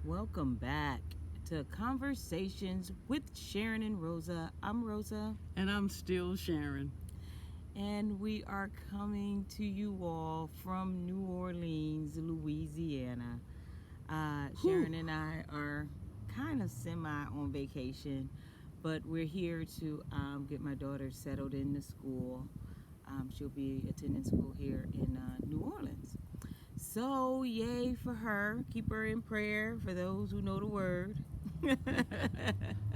Welcome back to Conversations with Sharon and Rosa. I'm Rosa. And I'm still Sharon. And we are coming to you all from New Orleans, Louisiana. Sharon and I are kind of semi on vacation, but we're here to get my daughter settled into school. She'll be attending school here in New Orleans. So, yay for her. Keep her in prayer for those who know the word.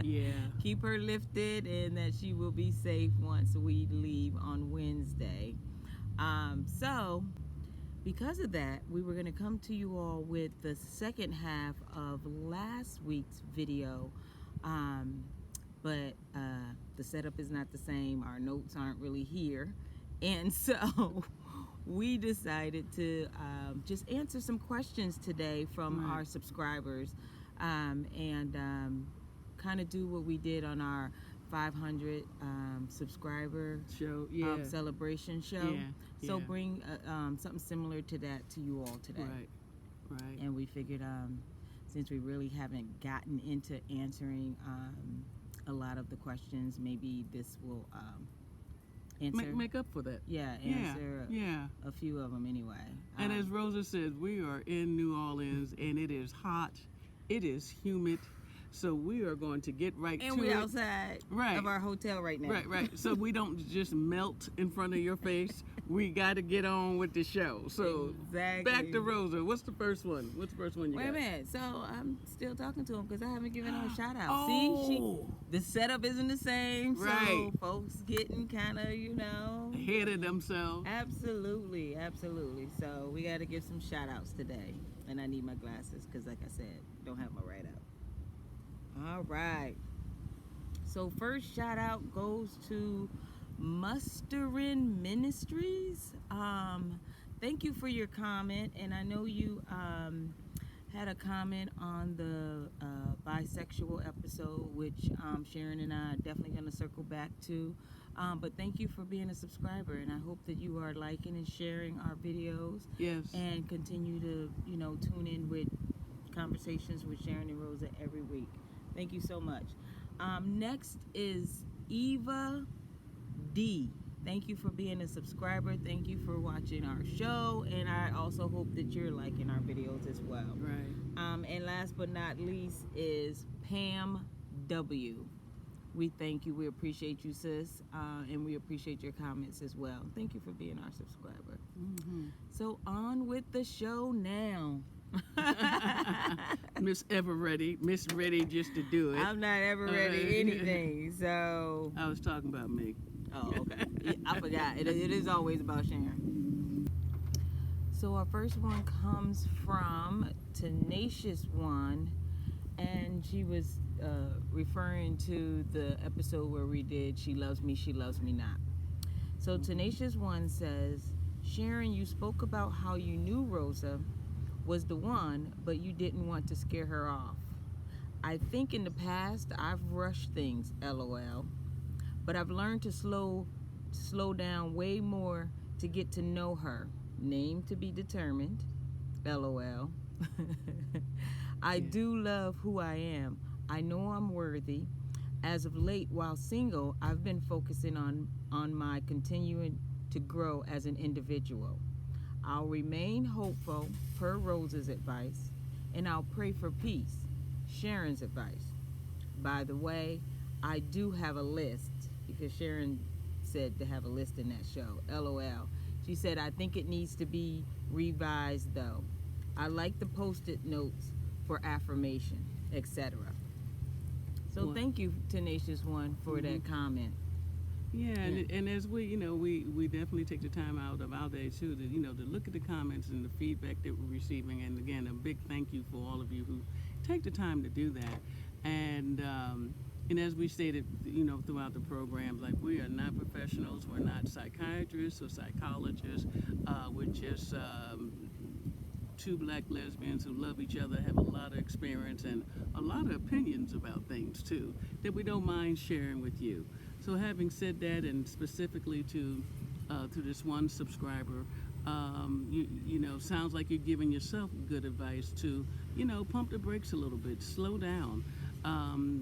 Yeah. Keep her lifted and that she will be safe once we leave on Wednesday. So, because of that, we were going to come to you all with the second half of last week's video. But the setup is not the same. Our notes aren't really here. And so we decided to just answer some questions today from our subscribers and kind of do what we did on our 500 subscriber show, celebration show. Yeah. So bring something similar to that to you all today. Right. And we figured since we really haven't gotten into answering a lot of the questions, maybe this will answer. Make up for that. Answer a few of them anyway. And as Rosa says, we are in New Orleans and it is hot. It is humid. So we are going to get right to it. And we're outside of our hotel right now. Right. So we don't just melt in front of your face. We got to get on with the show. So exactly. Back to Rosa. What's the first one? What's the first one you got? Wait a minute. So I'm still talking to him because I haven't given him a shout out. Oh. See, the setup isn't the same. Right. So folks getting kind of, ahead of themselves. Absolutely. So we got to give some shout outs today. And I need my glasses because, like I said, don't have my right out. All right. So first shout out goes to Mustering Ministries. Thank you for your comment, and I know you had a comment on the bisexual episode, which Sharon and I are definitely going to circle back to. But thank you for being a subscriber, and I hope that you are liking and sharing our videos. Yes. And continue to tune in with Conversations with Sharon and Rosa every week. Thank you so much. Next is Eva D. Thank you for being a subscriber. Thank you for watching our show. And I also hope that you're liking our videos as well. Right. And last but not least is Pam W. We thank you. We appreciate you, sis. And we appreciate your comments as well. Thank you for being our subscriber. Mm-hmm. So on with the show now. Miss Ready just to do it. I'm not ever ready anything, so I was talking about me. Oh, okay. Yeah, I forgot. It is always about Sharon. So our first one comes from Tenacious One, and she was referring to the episode where we did She Loves Me Not. So Tenacious One says, Sharon, you spoke about how you knew Rosa was the one, but you didn't want to scare her off. I think in the past I've rushed things, LOL, but I've learned to slow down way more to get to know her. Name to be determined, LOL. I do love who I am. I know I'm worthy. As of late, while single, I've been focusing on my continuing to grow as an individual. I'll remain hopeful, per Rosa's advice, and I'll pray for peace, Sharon's advice. By the way, I do have a list, because Sharon said to have a list in that show, LOL. She said, I think it needs to be revised, though. I like the post-it notes for affirmation, etc. So thank you, Tenacious One, for that comment. Yeah, and as we definitely take the time out of our day too to to look at the comments and the feedback that we're receiving, and again a big thank you for all of you who take the time to do that. And as we stated throughout the program, like, we are not professionals, we're not psychiatrists or psychologists, we're just two black lesbians who love each other, have a lot of experience and a lot of opinions about things too that we don't mind sharing with you. So having said that, and specifically to this one subscriber, You know, sounds like you're giving yourself good advice to, you know, pump the brakes a little bit, slow down.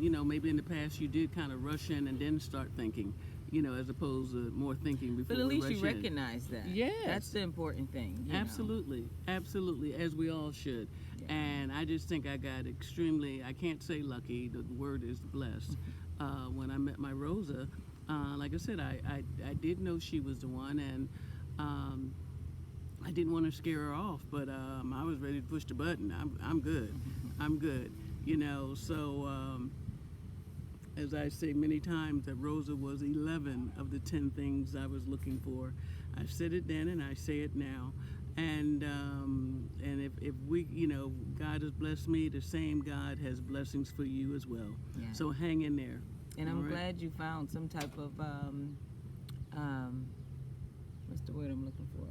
You know, maybe in the past you did kind of rush in and then start thinking, you know, as opposed to more thinking before. But at least rush you in. recognize that. Yes. That's the important thing. You know. Absolutely, as we all should. Yeah. And I just think I got extremely, I can't say lucky, the word is blessed. When I met my Rosa, like I said, I did know she was the one, and I didn't want to scare her off, but I was ready to push the button. I'm good. I'm good. You know, so as I say many times, that Rosa was 11 of the 10 things I was looking for. I said it then and I say it now. And if we, you know, God has blessed me, the same God has blessings for you as well. Yeah. So hang in there. And I'm All right? glad you found some type of what's the word I'm looking for?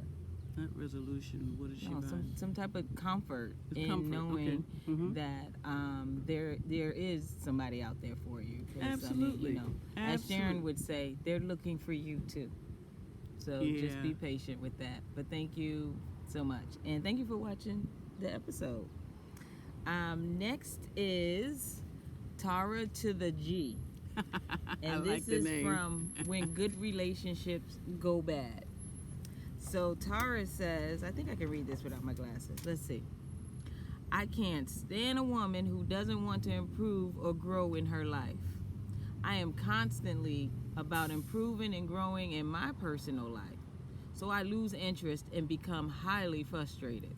Not resolution. What is she No, about? some type of comfort It's in comfort, knowing okay. Mhm. that there is somebody out there for you. 'Cause, Absolutely. you know, as Sharon Absolutely. would say, they're looking for you too. So just Yeah. be patient with that. But thank you so much, and thank you for watching the episode. Next is Tara to the G. And I like this the is name. from When Good Relationships Go Bad. So Tara says, I think I can read this without my glasses. Let's see. I can't stand a woman who doesn't want to improve or grow in her life. I am constantly about improving and growing in my personal life. So I lose interest and become highly frustrated.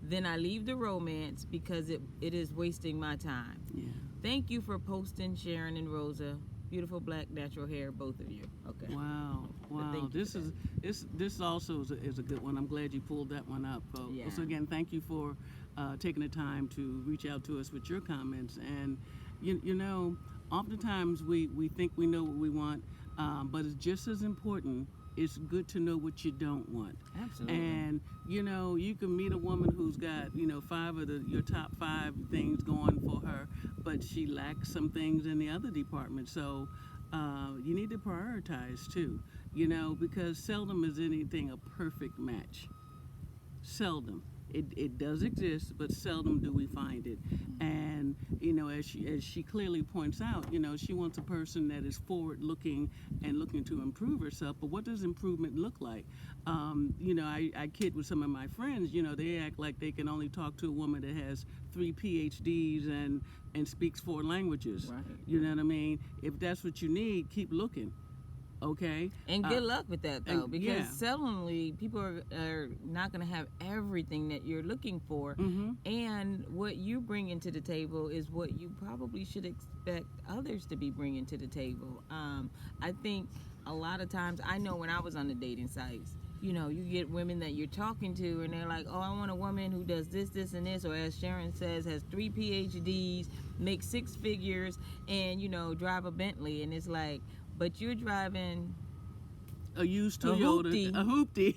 Then I leave the romance because it is wasting my time. Yeah. Thank you for posting, Sharon and Rosa. Beautiful black natural hair, both of you. Okay. Wow. thank you This for this also is a good one. I'm glad you pulled that one up, folks. Yeah. So again, thank you for taking the time to reach out to us with your comments. And you know, oftentimes we think we know what we want, but it's just as important. It's good to know what you don't want. Absolutely. And you know, you can meet a woman who's got, you know, 5 of your top 5 things going for her, but she lacks some things in the other department. So you need to prioritize too, you know, because seldom is anything a perfect match. Seldom. It does exist, but seldom do we find it. And you know, as she clearly points out, you know, she wants a person that is forward-looking and looking to improve herself. But what does improvement look like? You know, I kid with some of my friends. You know, they act like they can only talk to a woman that has 3 PhDs and speaks 4 languages. Right. You know what I mean? If that's what you need, keep looking. Okay. And good luck with that, though, and- because yeah. seldomly people are not going to have everything that you're looking for. Mm-hmm. And what you bring into the table is what you probably should expect others to be bringing to the table. I think a lot of times, I know when I was on the dating sites, you know, you get women that you're talking to and they're like, oh, I want a woman who does this, this, and this, or as Sharon says, has 3 PhDs, makes 6 figures, and, you know, drive a Bentley. And it's like, but you're driving A used Toyota. A hoopty.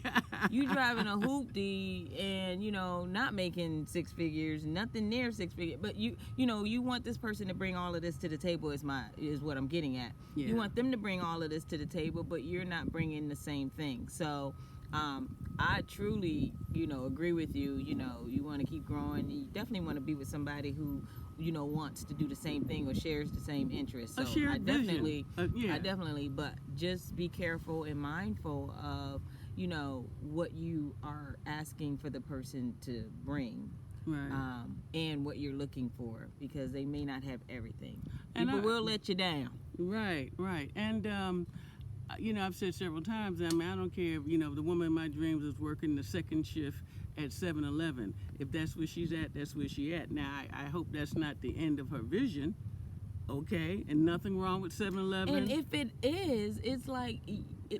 you driving a hoopty and, you know, not making 6 figures, nothing near 6 figures, but you know, you want this person to bring all of this to the table is what I'm getting at. Yeah. You want them to bring all of this to the table, but you're not bringing the same thing. So I truly, you know, agree with you. You know, you want to keep growing. You definitely want to be with somebody who, you know, wants to do the same thing or shares the same interests. So A shared I definitely, vision. Yeah. I definitely, but just be careful and mindful of, you know, what you are asking for the person to bring. Right. And what you're looking for, because they may not have everything. And People will let you down. Right. And you know, I've said several times, I mean, I don't care if, you know, the woman in my dreams is working the second shift at 7-Eleven. If that's where she's at, that's where she at. Now, I hope that's not the end of her vision, okay? And nothing wrong with 7-Eleven. And if it is, it's like,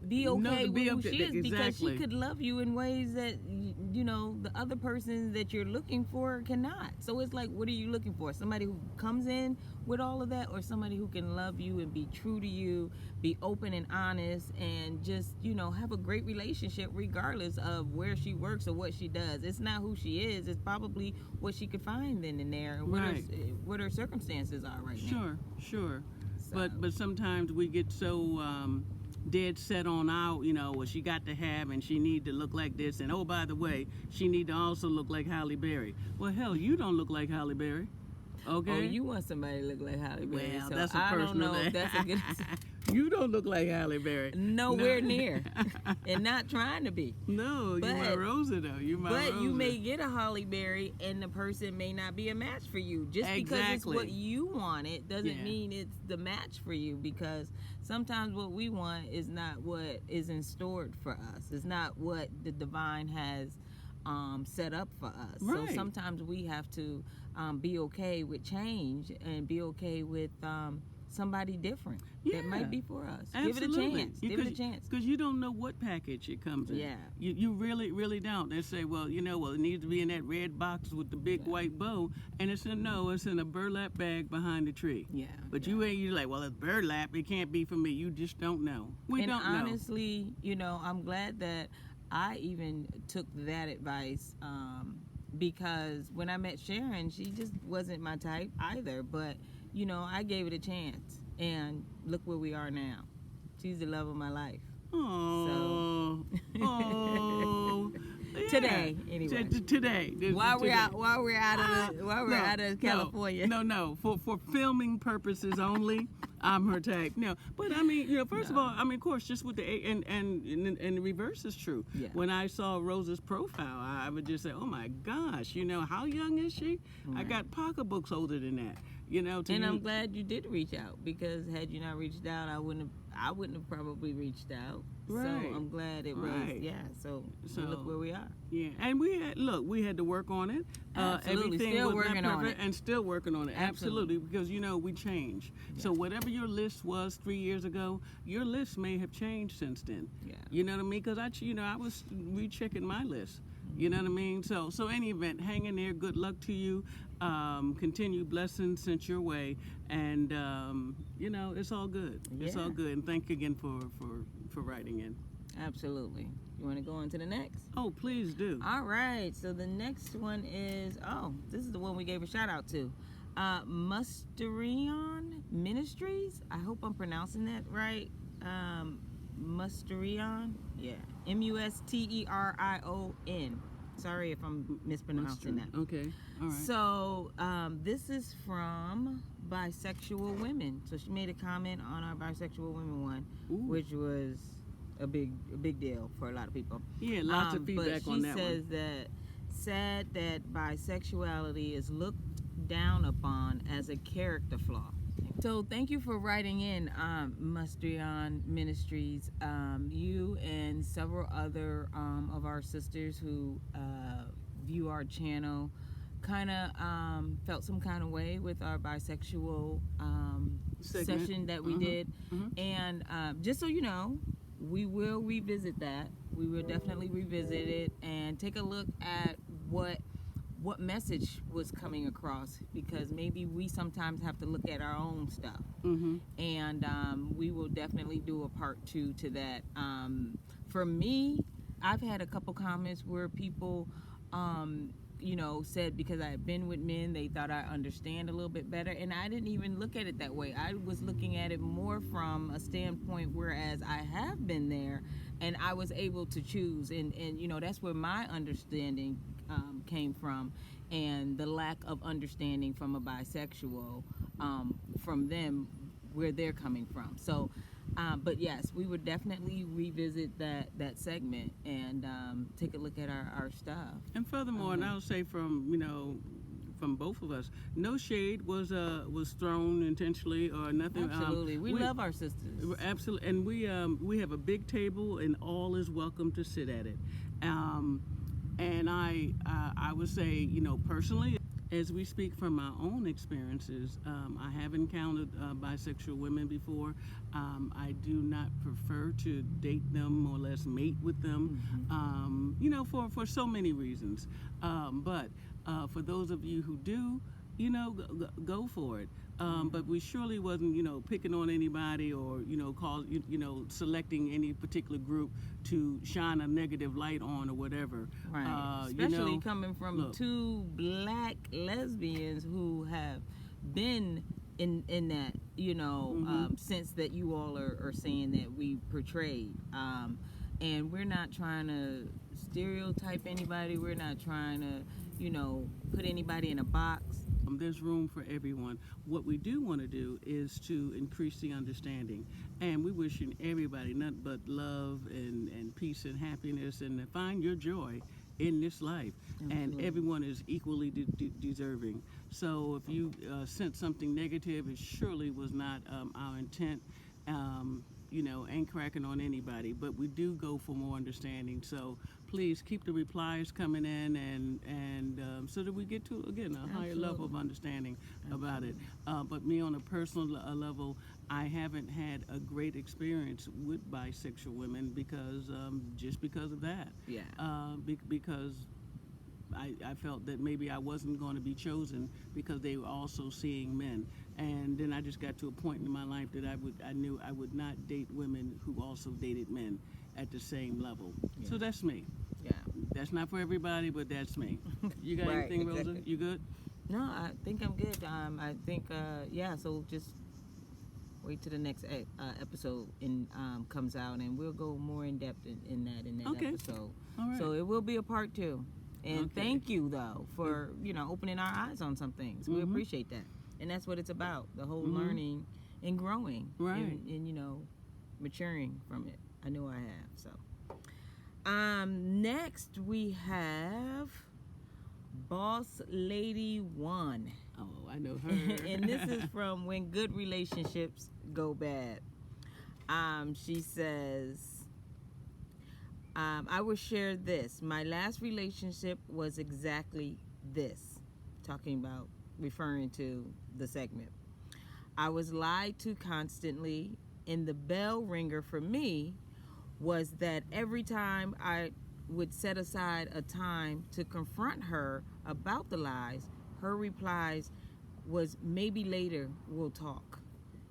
be okay No, to with be who okay, she is, because she exactly. could love you in ways that, you know, the other person that you're looking for cannot. So it's like, what are you looking for? Somebody who comes in with all of that, or somebody who can love you and be true to you, be open and honest, and just, you know, have a great relationship regardless of where she works or what she does. It's not who she is. It's probably what she could find then and there, and Right. what her circumstances are right now. Sure. So, But sometimes we get so dead set on our, what she got to have, and she need to look like this, and oh, by the way, she need to also look like Halle Berry. Well, hell, you don't look like Halle Berry. Okay. Oh, you want somebody to look like Halle Berry? Well, so that's a I personal don't know thing. if that's a good. You don't look like Halle Berry. Nowhere near, and not trying to be. No, you my Rosa though. You my But Rosa. you may get a Halle Berry, and the person may not be a match for you. Just because it's what you want, it doesn't mean it's the match for you. Because sometimes what we want is not what is in store for us. It's not what the divine has set up for us. Right. So sometimes we have to be okay with change and be okay with somebody different that might be for us. Absolutely. Give it a chance. Because you don't know what package it comes in. Yeah. You really, really don't. They say, well, it needs to be in that red box with the big white bow, and it's in a burlap bag behind the tree. Yeah. But you're like, well, it's burlap. It can't be for me. You just don't know. We don't know. And honestly, I'm glad that I even took that advice because when I met Sharon, she just wasn't my type either. But, I gave it a chance. And look where we are now. She's the love of my life. Oh. So. Oh. Yeah. Today, anyway. Today. While we're out of California. No. For filming purposes only, I'm her type. No, but first of all, of course, just with the and the reverse is true. Yeah. When I saw Rosa's profile, I would just say, oh my gosh, how young is she? Right. I got pocketbooks older than that. I'm glad you did reach out, because had you not reached out, I wouldn't have probably reached out. Right. So I'm glad it was. Yeah. So look where we are. Yeah, and we had to work on it. Absolutely. Everything Still was working not perfect, on it. and still working on it. Absolutely. Because we change. Yeah. So whatever your list was 3 years ago, your list may have changed since then. Yeah. You know what I mean? Because I was rechecking my list. You know what I mean? So any event, hang in there. Good luck to you. Continue blessings sent your way, and it's all good. Yeah. It's all good. And thank you again for writing in. Absolutely. You want to go on to the next? Oh, please do. All right. So the next one is this is the one we gave a shout out to, Musterion Ministries. I hope I'm pronouncing that right. Musterion. Yeah. Musterion. Sorry if I'm mispronouncing that. Okay. All right. So this is from Bisexual Women. So she made a comment on our Bisexual Women one, which was a big deal for a lot of people. Yeah, lots of feedback on that one. But she says that sad that bisexuality is looked down upon as a character flaw. So thank you for writing in, Musterion Ministries. You and several other of our sisters who view our channel kind of felt some kind of way with our bisexual session that we did. Mm-hmm. And just so you know, we will revisit that. We will definitely revisit it and take a look at what message was coming across, because maybe we sometimes have to look at our own stuff. Mm-hmm. And we will definitely do a part 2 to that. For me, I've had a couple comments where people said because I had been with men, they thought I understand a little bit better, and I didn't even look at it that way. I was looking at it more from a standpoint whereas I have been there and I was able to choose, and that's where my understanding came from, and the lack of understanding from a bisexual from them, where they're coming from. So but yes, we would definitely revisit that segment and take a look at our stuff. And furthermore, and I'll say from both of us, no shade was thrown intentionally or nothing. Absolutely, we love our sisters. Absolutely, and we have a big table, and all is welcome to sit at it. And I would say, personally, as we speak from my own experiences, I have encountered bisexual women before. I do not prefer to date them, or less mate with them, for so many reasons. But for those of you who do, go for it. But we surely wasn't, picking on anybody or, selecting any particular group to shine a negative light on or whatever. Right. Especially coming from two black lesbians who have been in that, sense that you all are saying that we portrayed. And we're not trying to stereotype anybody. We're not trying to, put anybody in a box. There's room for everyone. What we do want to do is to increase the understanding. And we wishing everybody nothing but love and peace and happiness, and to find your joy in this life. Absolutely. And everyone is equally deserving. So if you sent something negative, it surely was not our intent. Ain't cracking on anybody, but we do go for more understanding. So please keep the replies coming in, and so that we get to, again, a higher level of understanding about it. But me, on a personal level, I haven't had a great experience with bisexual women because just because of that. Yeah. Because I felt that maybe I wasn't going to be chosen because they were also seeing men. And then I just got to a point in my life that I knew I would not date women who also dated men at the same level. Yeah. So that's me. Yeah. That's not for everybody, but that's me. You got Right, anything, Rosa? exactly. You good? No, I think I'm good. I think, so just wait till the next episode comes out, and we'll go more in depth in that Okay. episode. All right. So it will be a part 2. And Okay. thank you, though, for, opening our eyes on some things. We appreciate that. And that's what it's about, the whole learning and growing. Right. And maturing from it. I know I have, so. Next we have Boss Lady 1. Oh, I know her. And this is from When Good Relationships Go Bad. She says, I will share this. My last relationship was exactly this. Referring to the segment. I was lied to constantly, and the bell ringer for me was that every time I would set aside a time to confront her about the lies, her replies was, maybe later we'll talk.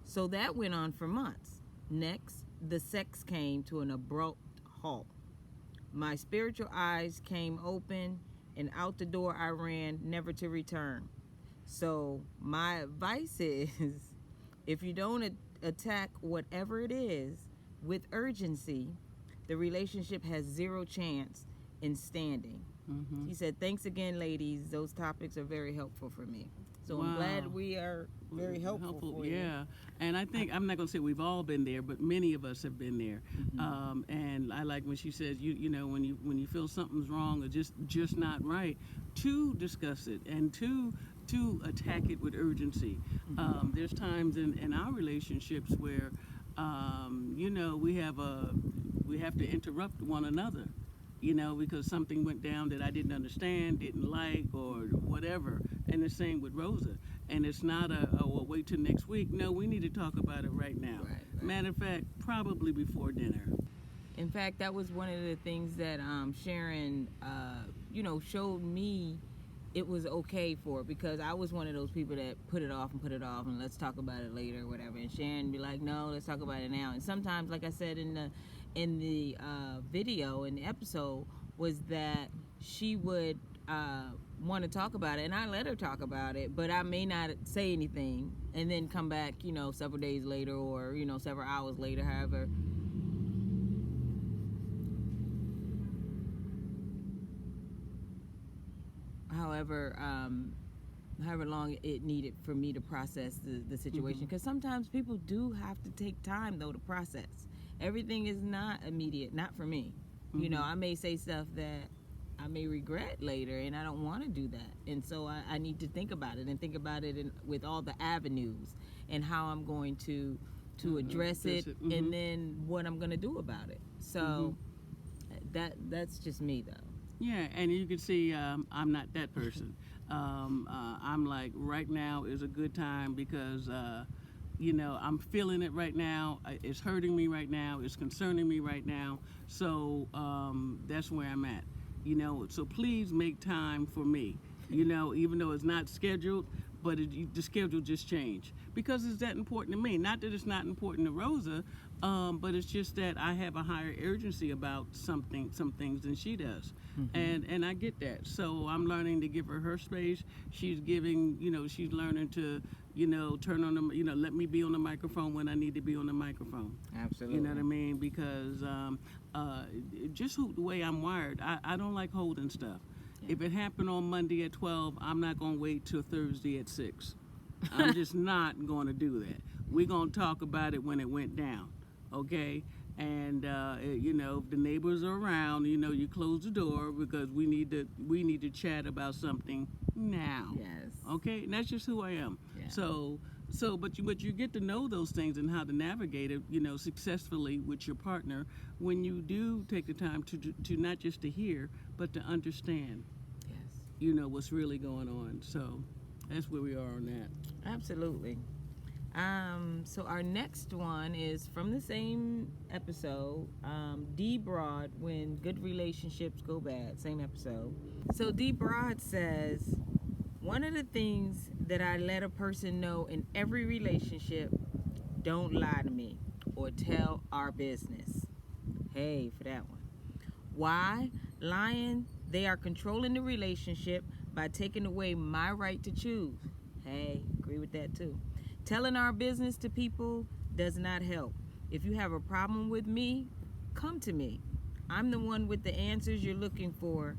So that went on for months. Next, the sex came to an abrupt halt. My spiritual eyes came open, and out the door I ran, never to return. So my advice is, if you don't attack whatever it is with urgency, the relationship has zero chance in standing. Mm-hmm. He said, thanks again, ladies. Those topics are very helpful for me. So Wow. I'm glad we are very helpful for you. Yeah, and I think, I'm not going to say we've all been there, but many of us have been there. Mm-hmm. And I like when she says, when you feel something's wrong or just not right, to discuss it and to attack it with urgency. Mm-hmm. There's times in our relationships where, we have to interrupt one another, because something went down that I didn't understand, didn't like, or whatever. And the same with Rosa. And it's not well, wait till next week. No, we need to talk about it right now. Right. Matter of fact, probably before dinner. In fact, that was one of the things that Sharon, showed me it was okay for, because I was one of those people that put it off and let's talk about it later or whatever. And Sharon be like, no, let's talk about it now. And sometimes, like I said in the video, in the episode, was that she would want to talk about it, and I let her talk about it, but I may not say anything, and then come back, several days later or, several hours later, however long it needed for me to process the situation. Because sometimes people do have to take time, though, to process. Everything is not immediate, not for me. I may say stuff that I may regret later, and I don't want to do that. And so I need to think about it, and think about it with all the avenues and how I'm going to address it, and then what I'm going to do about it. So that's just me, though. Yeah, and you can see I'm not that person. I'm like, right now is a good time because, I'm feeling it right now. It's hurting me right now. It's concerning me right now. So that's where I'm at. So please make time for me. Even though it's not scheduled, but the schedule just changed because it's that important to me. Not that it's not important to Rosa, but it's just that I have a higher urgency about some things than she does, and I get that. So I'm learning to give her space. She's giving, she's learning to, turn on the, let me be on the microphone when I need to be on the microphone. Absolutely. You know what I mean? Because just the way I'm wired, I don't like holding stuff. Yeah. If it happened on Monday at 12, I'm not going to wait till Thursday at 6. I'm just not going to do that. We're going to talk about it when it went down, okay? And if the neighbors are around, you close the door because we need to chat about something now. Yes. Okay, and that's just who I am. Yeah. But you get to know those things and how to navigate it, successfully with your partner when you do take the time to not just to hear, but to understand. Yes. What's really going on. So that's where we are on that. Absolutely. So our next one is from the same episode, D. Broad, When Good Relationships Go Bad, same episode. So D. Broad says, one of the things that I let a person know in every relationship, don't lie to me or tell our business. Hey, for that one. Why? Lying, they are controlling the relationship by taking away my right to choose. Hey, agree with that too. Telling our business to people does not help. If you have a problem with me, come to me. I'm the one with the answers you're looking for,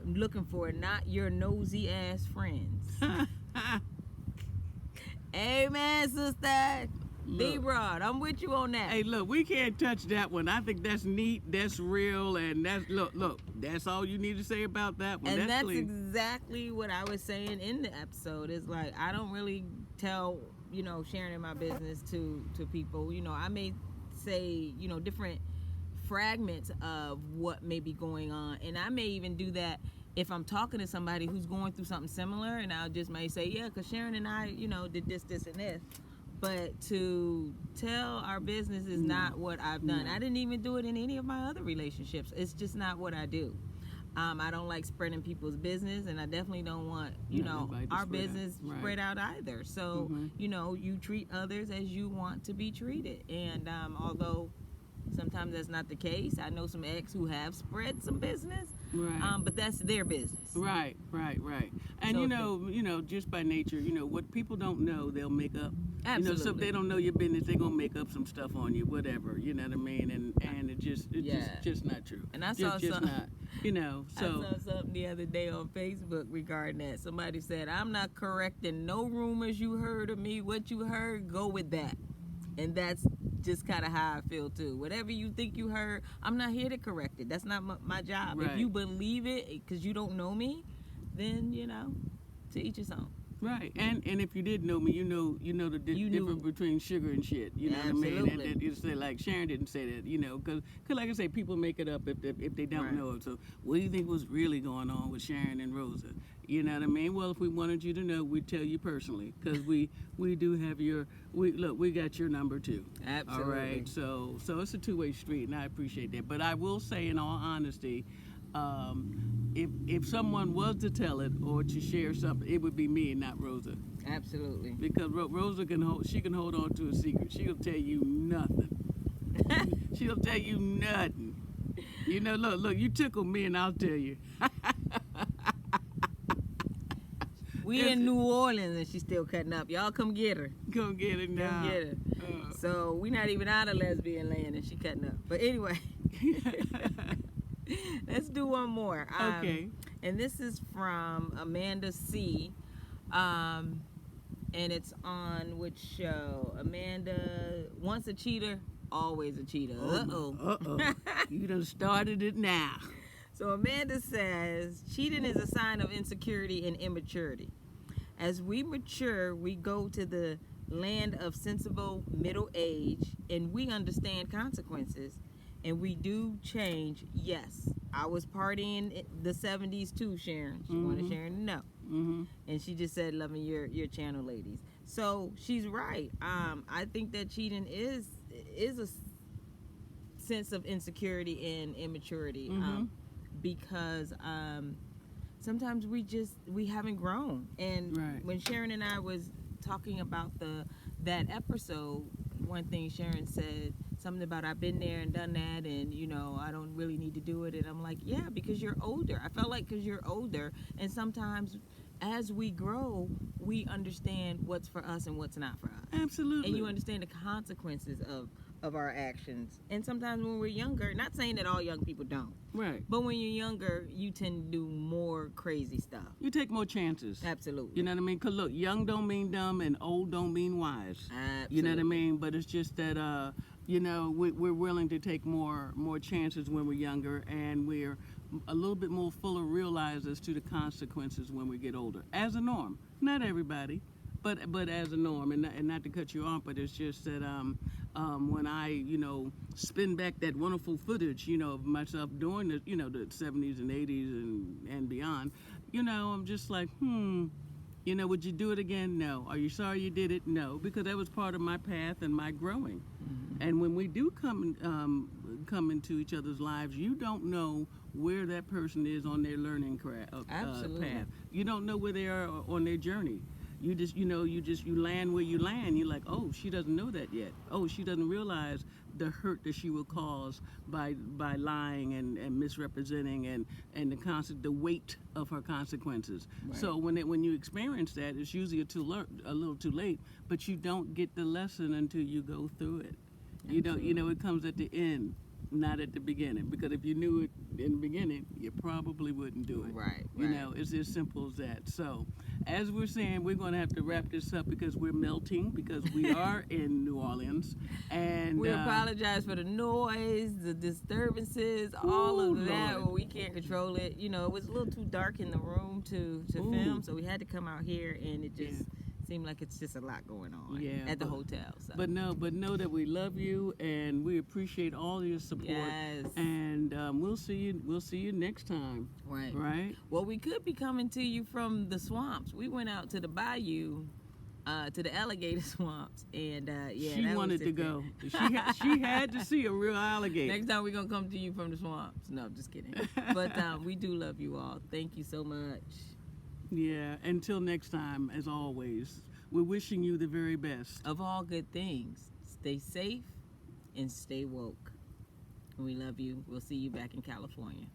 not your nosy ass friends. Amen, sister. D. Broad, I'm with you on that. Hey, look, we can't touch that one. I think that's neat, that's real, and look, that's all you need to say about that one. And that's exactly what I was saying in the episode. Is like, I don't really tell, sharing my business to people. I may say, different fragments of what may be going on, and I may even do that if I'm talking to somebody who's going through something similar, and I'll just may say, yeah, because Sharon and I, did this, and this. But to tell our business is not what I've done. I didn't even do it in any of my other relationships. It's just not what I do. I don't like spreading people's business, and I definitely don't want, our business spread out either. So, you treat others as you want to be treated. And although sometimes that's not the case, I know some ex who have spread some business, but that's their business. Right. And so just by nature, what people don't know, they'll make up. Absolutely. So if they don't know your business, they're gonna make up some stuff on you, whatever. You know what I mean? And it's just not true. And I saw something. I saw something the other day on Facebook regarding that. Somebody said, "I'm not correcting no rumors you heard of me. What you heard, go with that." And that's just kind of how I feel too. Whatever you think you heard, I'm not here to correct it. That's not my job. Right. If you believe it because you don't know me, then to each his own. Right, and if you did know me, you know the difference between sugar and shit. You know Absolutely. what I mean? And you say like Sharon didn't say that, because like I say, people make it up if they don't know it. So what do you think was really going on with Sharon and Rosa? You know what I mean? Well, if we wanted you to know, we'd tell you personally, because we do have we got your number too. Absolutely. All right, so it's a two-way street, and I appreciate that. But I will say, in all honesty, if someone was to tell it or to share something, it would be me and not Rosa. Absolutely. Because Rosa can hold on to a secret. She'll tell you nothing. She'll tell you nothing. Look, you tickle me and I'll tell you. We in New Orleans and she's still cutting up. Y'all come get her. Come get her now. Come get her. So we not even out of lesbian land and she cutting up. But anyway. Let's do one more. Okay. And this is from Amanda C. And it's on which show? Amanda, once a cheater, always a cheater. Uh-oh. You done started it now. So Amanda says, cheating is a sign of insecurity and immaturity. As we mature, we go to the land of sensible middle age, and we understand consequences. And we do change, yes. I was partying in the 70s too, Sharon. She wanted Sharon to know. Mm-hmm. And she just said, loving your channel, ladies. So she's right. I think that cheating is a sense of insecurity and immaturity. Because sometimes we haven't grown. And Right. when Sharon and I was talking about that episode, one thing Sharon said, something about I've been there and done that, and I don't really need to do it. And I'm like, yeah, because you're older. I felt like because you're older, and sometimes as we grow, we understand what's for us and what's not for us. Absolutely. And you understand the consequences of our actions. And sometimes when we're younger, not saying that all young people don't, Right. but when you're younger, you tend to do more crazy stuff. You take more chances. Absolutely. You know what I mean? Because look, young don't mean dumb and old don't mean wise. Absolutely. You know what I mean? But it's just that, we're willing to take more chances when we're younger, and we're a little bit more full of realize as to the consequences when we get older. As a norm. Not everybody, but as a norm. And not to cut you off, but it's just that when I, spin back that wonderful footage, of myself during the 70s and 80s and beyond, I'm just like, would you do it again? No. Are you sorry you did it? No, because that was part of my path and my growing. Mm-hmm. And when we do come into each other's lives, you don't know where that person is on their learning path. You don't know where they are on their journey. You just, you land where you land. You're like, oh, she doesn't know that yet. Oh, she doesn't realize the hurt that she will cause by lying and misrepresenting and the weight of her consequences. Right. So when you experience that, it's usually a little too late. But you don't get the lesson until you go through it. It comes at the end, not at the beginning. Because if you knew it in the beginning, you probably wouldn't do it. Right. It's as simple as that. So, as we're saying, we're going to have to wrap this up because we're melting, because we are in New Orleans. And we apologize for the noise, the disturbances, all of that. Lord. We can't control it. It was a little too dark in the room to film, so we had to come out here, and it just seemed like it's just a lot going on at the hotel. So. But know that we love you and we appreciate all your support. Yes. And we'll see you next time. Right. Right. Well, we could be coming to you from the swamps. We went out to the bayou, to the alligator swamps, and she wanted to go. She had to see a real alligator. Next time we're gonna come to you from the swamps. No, I'm just kidding. But we do love you all. Thank you so much. Yeah, until next time, as always, we're wishing you the very best. Of all good things, stay safe and stay woke. We love you. We'll see you back in California.